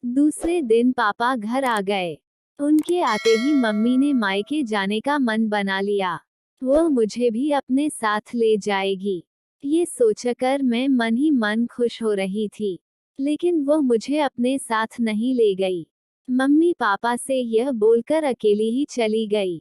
दूसरे दिन पापा घर आ गए। उनके आते ही मम्मी ने मायके जाने का मन बना लिया। वो मुझे भी अपने साथ ले जाएगी, ये सोचकर मैं मन ही मन खुश हो रही थी। लेकिन वो मुझे अपने साथ नहीं ले गई। मम्मी पापा से यह बोलकर अकेली ही चली गई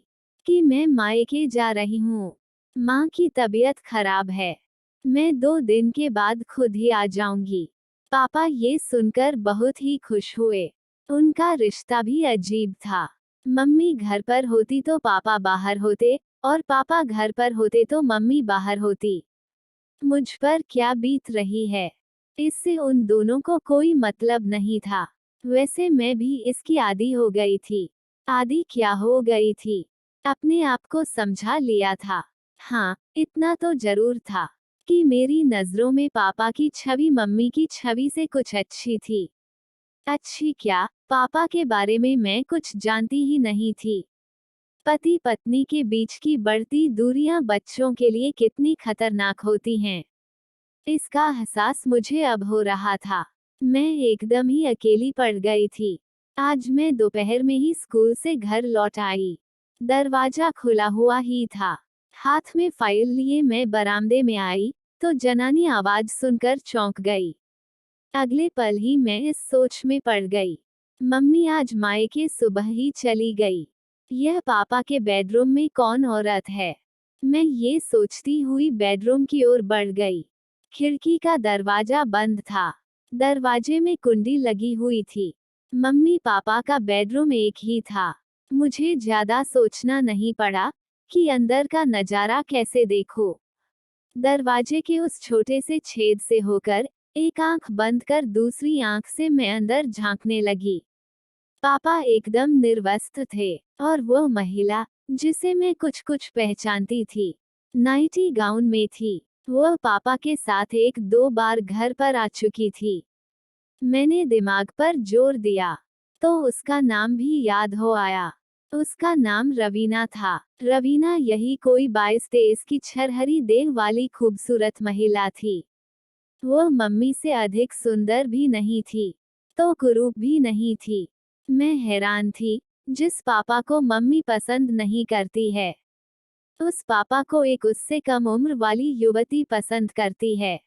कि मैं मायके जा रही हूँ। माँ की तबीयत खराब है, मैं 2 दिन के बाद खुद ही आ जाऊंगी। पापा ये सुनकर बहुत ही खुश हुए। उनका रिश्ता भी अजीब था। मम्मी घर पर होती तो पापा बाहर होते, और पापा घर पर होते तो मम्मी बाहर होती। मुझ पर क्या बीत रही है, इससे उन दोनों को कोई मतलब नहीं था। वैसे मैं भी इसकी आदी हो गई थी। आदी क्या हो गई थी, अपने आप को समझा लिया था। हाँ, इतना तो जरूर था कि मेरी नजरों में पापा की छवि मम्मी की छवि से कुछ अच्छी थी। अच्छी क्या, पापा के बारे में मैं कुछ जानती ही नहीं थी। पति पत्नी के बीच की बढ़ती दूरियां बच्चों के लिए कितनी खतरनाक होती हैं, इसका एहसास मुझे अब हो रहा था। मैं एकदम ही अकेली पड़ गई थी। आज मैं दोपहर में ही स्कूल से घर लौट आई। दरवाजा खुला हुआ ही था। हाथ में फाइल लिए मैं बरामदे में आई, तो जनानी आवाज सुनकर चौंक गई। अगले पल ही मैं इस सोच में पड़ गई, मम्मी आज मायके सुबह ही चली गई। यह पापा के बेडरूम में कौन औरत है। मैं ये सोचती हुई बेडरूम की ओर बढ़ गई। खिड़की का दरवाजा बंद था। दरवाजे में कुंडी लगी हुई थी। मम्मी पापा का बेडरूम एक ही था। मुझे ज्यादा सोचना नहीं पड़ा कि अंदर का नजारा कैसे देखूं। दरवाजे के उस छोटे से छेद से होकर एक आंख बंद कर दूसरी आंख से मैं अंदर झांकने लगी। पापा एकदम निर्वस्त्र थे, और वो महिला जिसे मैं कुछ कुछ पहचानती थी, नाइटी गाउन में थी। वह पापा के साथ 1-2 बार घर पर आ चुकी थी। मैंने दिमाग पर जोर दिया तो उसका नाम भी याद हो आया। उसका नाम रवीना था। रवीना यही कोई 22-23 की छरहरी देह वाली खूबसूरत महिला थी। वो मम्मी से अधिक सुंदर भी नहीं थी, तो कुरूप भी नहीं थी। मैं हैरान थी, जिस पापा को मम्मी पसंद नहीं करती है, उस पापा को एक उससे कम उम्र वाली युवती पसंद करती है।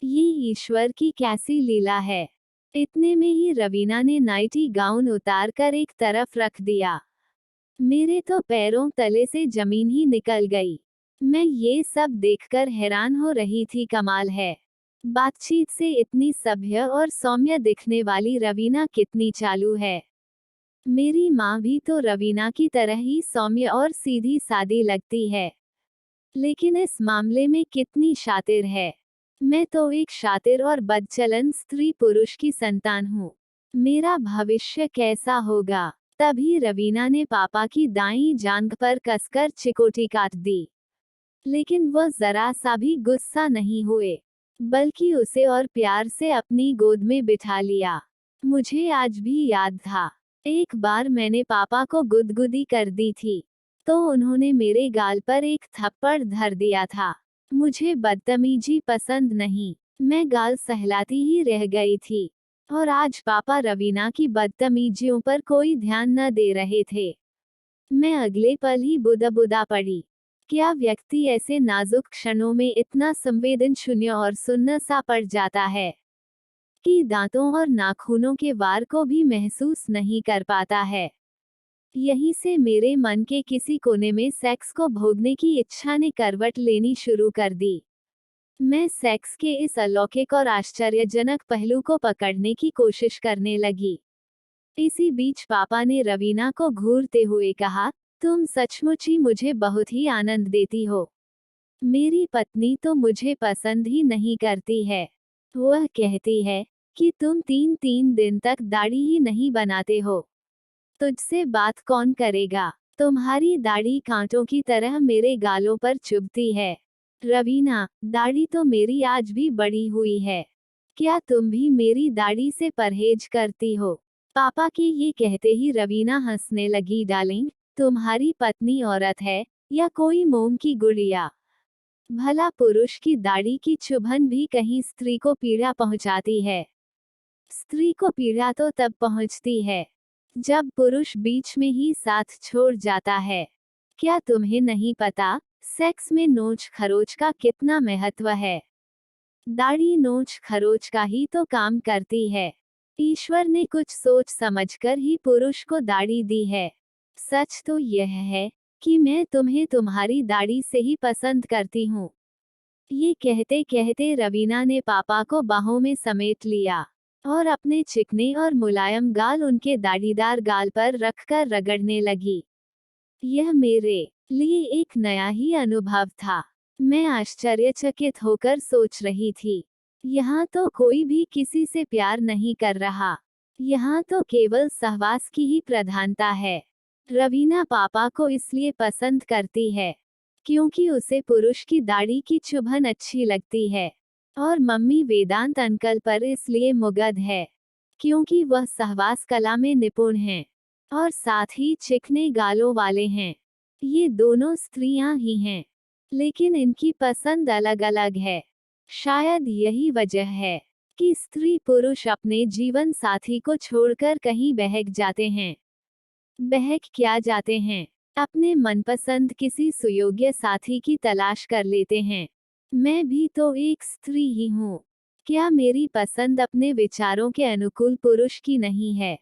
ये ईश्वर की कैसी लीला है। इतने में ही रवीना ने नाइटी गाउन उतार कर एक तरफ रख दिया। मेरे तो पैरों तले से जमीन ही निकल गई। मैं ये सब देखकर हैरान हो रही थी। कमाल है, बातचीत से इतनी सभ्य और सौम्य दिखने वाली रवीना कितनी चालू है। मेरी माँ भी तो रवीना की तरह ही सौम्य और सीधी सादी लगती है, लेकिन इस मामले में कितनी शातिर है। मैं तो एक शातिर और बदचलन स्त्री पुरुष की संतान हूँ। मेरा भविष्य कैसा होगा। तभी रवीना ने पापा की दाईं जांघ पर कसकर चिकोटी काट दी। लेकिन वह जरा सा भी गुस्सा नहीं हुए, बल्कि उसे और प्यार से अपनी गोद में बिठा लिया। मुझे आज भी याद था, एक बार मैंने पापा को गुदगुदी कर दी थी, तो उन्होंने मेरे गाल पर एक थप्पड़ धर दिया था। मुझे बदतमीजी पसंद नहीं, मैं गाल सहलाती ही रह गई थी। और आज पापा रवीना की बदतमीजियों पर कोई ध्यान न दे रहे थे। मैं अगले पल ही बुदा पड़ी। क्या व्यक्ति ऐसे नाजुक क्षणों में इतना संवेदनशून्य और सुन्न सा पड़ जाता है कि दांतों और नाखूनों के वार को भी महसूस नहीं कर पाता है। यहीं से मेरे मन के किसी कोने में सेक्स को भोगने की इच्छा ने करवट लेनी शुरू कर दी। मैं सेक्स के इस अलौकिक और आश्चर्यजनक पहलू को पकड़ने की कोशिश करने लगी। इसी बीच पापा ने रवीना को घूरते हुए कहा, तुम सचमुच ही मुझे बहुत ही आनंद देती हो। मेरी पत्नी तो मुझे पसंद ही नहीं करती है। वह कहती है कि तुम 3-3 दिन तक दाढ़ी ही नहीं बनाते हो। तुझसे बात कौन करेगा। तुम्हारी दाढ़ी कांटों की तरह मेरे गालों पर चुभती है। रवीना, दाढ़ी तो मेरी आज भी बड़ी हुई है। क्या तुम भी मेरी दाढ़ी से परहेज करती हो। पापा के ये कहते ही रवीना हंसने लगी। डार्लिंग, तुम्हारी पत्नी औरत है या कोई मोम की गुड़िया। भला पुरुष की दाढ़ी की चुभन भी कहीं स्त्री को पीड़ा पहुंचाती है। स्त्री को पीड़ा तो तब पहुंचती है जब पुरुष बीच में ही साथ छोड़ जाता है। क्या तुम्हें नहीं पता, सेक्स में नोच खरोच का कितना महत्व है? दाढ़ी नोच खरोच का ही तो काम करती है। ईश्वर ने कुछ सोच समझकर ही पुरुष को दाढ़ी दी है। सच तो यह है कि मैं तुम्हें तुम्हारी दाढ़ी से ही पसंद करती हूँ। ये कहते कहते रवीना ने पापा को बाहों में समेट लिया और अपने चिकने और मुलायम गाल उनके दाढ़ीदार गाल पर रखकर रगड़ने लगी। यह मेरे लिए एक नया ही अनुभव था। मैं आश्चर्यचकित होकर सोच रही थी, यहाँ तो कोई भी किसी से प्यार नहीं कर रहा, यहाँ तो केवल सहवास की ही प्रधानता है। रवीना पापा को इसलिए पसंद करती है क्योंकि उसे पुरुष की दाढ़ी की चुभन अच्छी लगती है, और मम्मी वेदांत अंकल पर इसलिए मुग्ध है क्योंकि वह सहवास कला में निपुण हैं और साथ ही चिकने गालों वाले हैं। ये दोनों स्त्रियां ही हैं, लेकिन इनकी पसंद अलग अलग है। शायद यही वजह है कि स्त्री पुरुष अपने जीवन साथी को छोड़कर कहीं बहक जाते हैं। बहक क्या जाते हैं, अपने मनपसंद किसी सुयोग्य साथी की तलाश कर लेते हैं। मैं भी तो एक स्त्री ही हूँ। क्या मेरी पसंद अपने विचारों के अनुकूल पुरुष की नहीं है?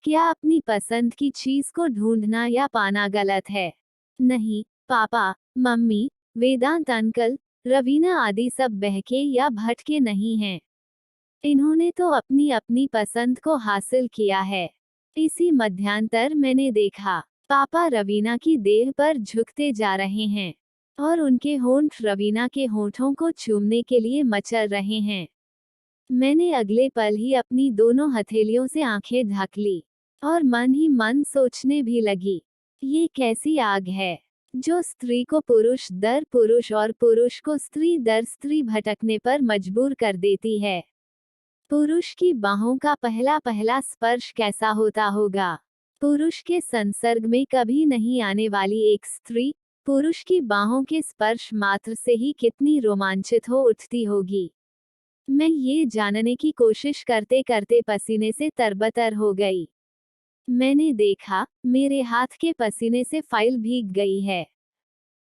क्या अपनी पसंद की चीज को ढूंढना या पाना गलत है? नहीं, पापा, मम्मी, वेदांत अंकल, रवीना आदि सब बहके या भटके नहीं हैं। इन्होंने तो अपनी अपनी पसंद को हासिल किया है। इसी मध्यांतर मैंने देखा, पापा रवीना की देह पर झुकते जा रहे हैं और उनके होंठ रवीना के होंठों को चूमने के लिए मचल रहे हैं। मैंने अगले पल ही अपनी दोनों हथेलियों से आंखें ढक ली और मन ही मन सोचने भी लगी, ये कैसी आग है जो स्त्री को पुरुष दर पुरुष और पुरुष को स्त्री दर स्त्री भटकने पर मजबूर कर देती है। पुरुष की बाहों का पहला पहला स्पर्श कैसा होता होगा? पुरुष के संसर्ग में कभी नहीं आने वाली एक स्त्री पुरुष की बाहों के स्पर्श मात्र से ही कितनी रोमांचित हो उठती होगी। मैं ये जानने की कोशिश करते करते पसीने से तरबतर हो गई। मैंने देखा, मेरे हाथ के पसीने से फाइल भीग गई है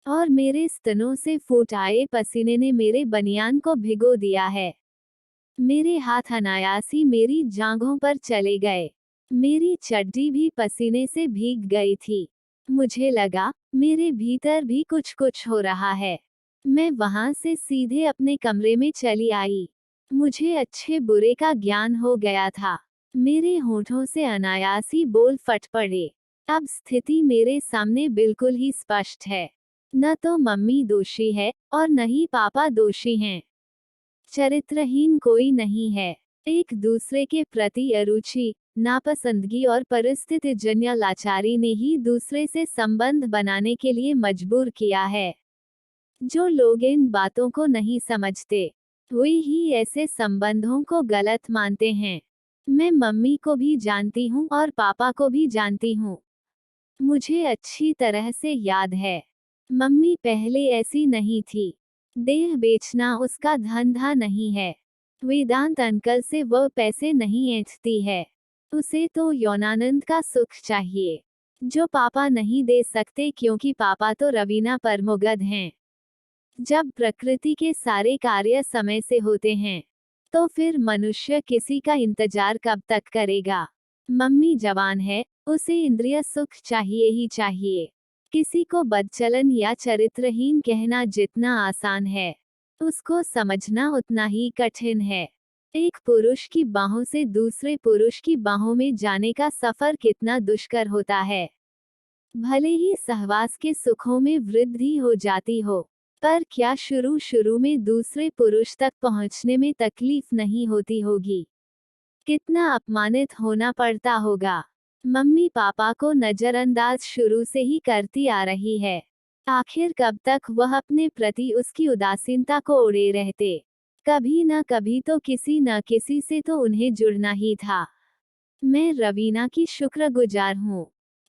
और मेरे स्तनों से फूट आए पसीने ने मेरे बनियान को भिगो दिया है। मेरे हाथ अनायास ही मेरी जांघों पर चले गए। मेरी चड्डी भी पसीने से भीग गई थी। मुझे लगा, मेरे भीतर भी कुछ कुछ हो रहा है। मैं वहां से सीधे अपने कमरे में चली आई। मुझे अच्छे बुरे का ज्ञान हो गया था। मेरे होठों से अनायास ही बोल फट पड़े। अब स्थिति मेरे सामने बिल्कुल ही स्पष्ट है। न तो मम्मी दोषी है और न ही पापा दोषी हैं। चरित्रहीन कोई नहीं है। एक दूसरे के प्रति अरुचि, नापसंदगी और परिस्थितिजन्य लाचारी ने ही दूसरे से संबंध बनाने के लिए मजबूर किया है। जो लोग इन बातों को नहीं समझते, वे ही ऐसे संबंधों को गलत मानते हैं। मैं मम्मी को भी जानती हूँ और पापा को भी जानती हूँ। मुझे अच्छी तरह से याद है, मम्मी पहले ऐसी नहीं थी। देह बेचना उसका धंधा नहीं है। वेदांत अंकल से वह पैसे नहीं ऐंठती है। उसे तो यौनानंद का सुख चाहिए, जो पापा नहीं दे सकते क्योंकि पापा तो रवीना पर मुग्ध हैं। जब प्रकृति के सारे कार्य समय से होते हैं, तो फिर मनुष्य किसी का इंतजार कब तक करेगा? मम्मी जवान है, उसे इंद्रिय सुख चाहिए ही चाहिए। किसी को बदचलन या चरित्रहीन कहना जितना आसान है, उसको समझना उतना ही कठिन है। एक पुरुष की बाहों से दूसरे पुरुष की बाहों में जाने का सफर कितना दुष्कर होता है। भले ही सहवास के सुखों में वृद्धि हो जाती हो, पर क्या शुरू शुरू में दूसरे पुरुष तक पहुंचने में तकलीफ नहीं होती होगी? कितना अपमानित होना पड़ता होगा। मम्मी पापा को नजरअंदाज शुरू से ही करती आ रही है। आखिर कब तक वह अपने प्रति उसकी उदासीनता को ओढ़े रहते? कभी न कभी तो किसी न किसी से तो उन्हें जुड़ना ही था। मैं रवीना की शुक्रगुजार हूँ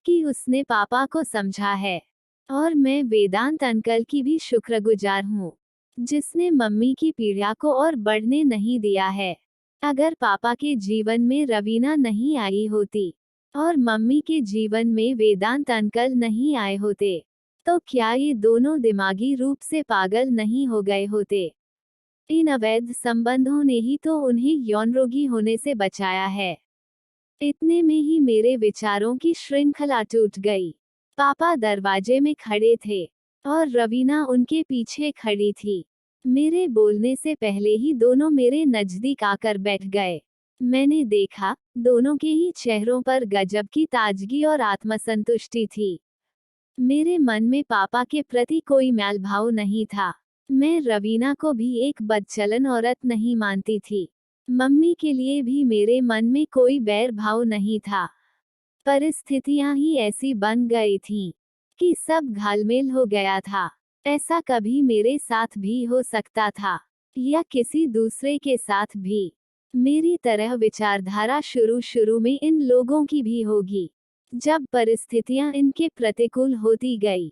कि उसने पापा को समझा है, और मैं वेदांत अंकल की भी शुक्रगुजार हूँ, जिसने मम्मी की पीड़ा को और बढ़ने नहीं दिया है। अगर पापा के जीवन में रवीना नहीं आई होती और मम्मी के जीवन में वेदांत अंकल नहीं आए होते, तो क्या ये दोनों दिमागी रूप से पागल नहीं हो गए होते? इन अवैध संबंधों ने ही तो उन्हें यौन रोगी होने से बचाया है। इतने में ही मेरे विचारों की श्रृंखला टूट गई। पापा दरवाजे में खड़े थे और रवीना उनके पीछे खड़ी थी। मेरे बोलने से पहले ही दोनों मेरे नजदीक आकर बैठ गए। मैंने देखा, दोनों के ही चेहरों पर गजब की ताजगी और आत्मसंतुष्टि थी। मेरे मन में पापा के प्रति कोई मैल भाव नहीं था। मैं रवीना को भी एक बदचलन औरत नहीं मानती थी। मम्मी के लिए भी मेरे मन में कोई बैर भाव नहीं था। परिस्थितियां ही ऐसी बन गई थीं कि सब घालमेल हो गया था। ऐसा कभी मेरे साथ भी हो सकता था, या किसी दूसरे के साथ भी। मेरी तरह विचारधारा शुरू में इन लोगों की भी होगी। जब परिस्थितियां इनके प्रतिकूल होती गई,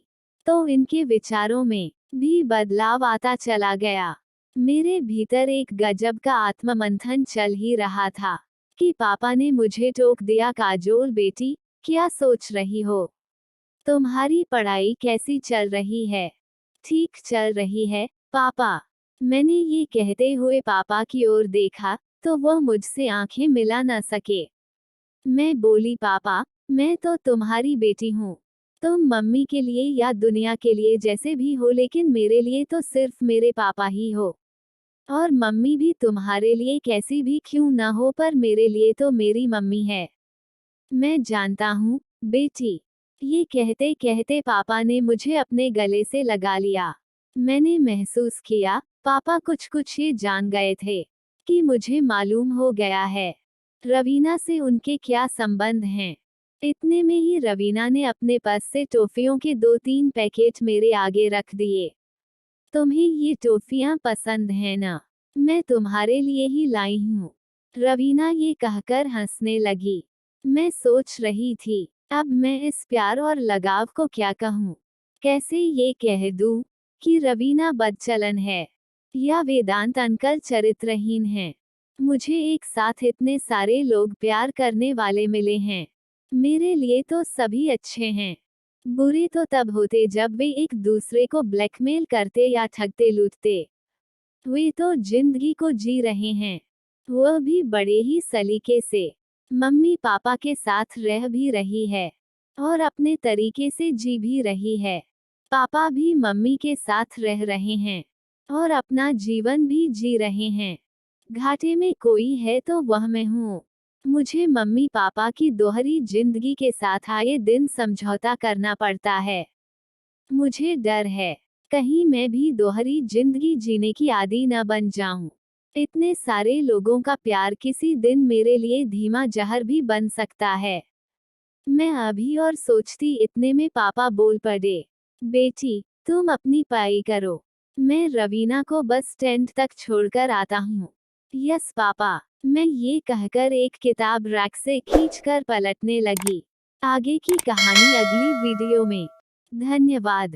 तो इनके विचारों में भी बदलाव आता चला गया। मेरे भीतर एक गजब का आत्ममंथन चल ही रहा था कि पापा ने मुझे टोक दिया, काजोल बेटी, क्या सोच रही हो? तुम्हारी पढ़ाई कैसी चल रही है? ठीक चल रही है, पापा। मैंने ये कहते हुए पापा की ओर देखा, तो वह मुझसे आंखें मिला न सके। मैं बोली, पापा, मैं तो तुम्हारी बेटी हूँ। तुम मम्मी के लिए या दुनिया के लिए जैसे भी हो, लेकिन मेरे लिए तो सिर्फ मेरे पापा ही हो। और मम्मी भी तुम्हारे लिए कैसी भी क्यों ना हो, पर मेरे लिए तो मेरी मम्मी है। मैं जानता हूँ, बेटी। ये कहते कहते पापा ने मुझे अपने गले से लगा लिया। मैंने महसूस किया, पापा कुछ कुछ ये जान गए थे कि मुझे मालूम हो गया है रवीना से उनके क्या संबंध हैं। इतने में ही रवीना ने अपने पर्स से टॉफियों के 2-3 पैकेट मेरे आगे रख दिए। तुम्हें ये टॉफियां पसंद हैं ना? मैं तुम्हारे लिए ही लाई हूँ। रवीना ये कहकर हंसने लगी। मैं सोच रही थी, अब मैं इस प्यार और लगाव को क्या कहूँ? कैसे ये कह दूँ कि रवीना बदचलन है या वेदांत अंकल चरित्रहीन हैं? मुझे एक साथ इतने सारे लोग प्यार करने वाले मिले हैं। मेरे लिए तो सभी अच्छे हैं। बुरे तो तब होते जब वे एक दूसरे को ब्लैकमेल करते या ठगते लूटते। वे तो जिंदगी को जी रहे हैं, वह भी बड़े ही सलीके से। मम्मी पापा के साथ रह भी रही है और अपने तरीके से जी भी रही है। पापा भी मम्मी के साथ रह रहे हैं और अपना जीवन भी जी रहे हैं। घाटे में कोई है तो वह मैं हूँ। मुझे मम्मी पापा की दोहरी जिंदगी के साथ आए दिन समझौता करना पड़ता है। मुझे डर है, कहीं मैं भी दोहरी जिंदगी जीने की आदी न बन जाऊं। इतने सारे लोगों का प्यार किसी दिन मेरे लिए धीमा जहर भी बन सकता है। मैं अभी और सोचती, इतने में पापा बोल पड़े, बेटी, तुम अपनी पढ़ाई करो। मैं रवीना को बस स्टैंड तक छोड़कर आता हूँ। Yes papa. मैं ये कहकर एक किताब रैक से खींचकर पलटने लगी। आगे की कहानी अगली वीडियो में। धन्यवाद।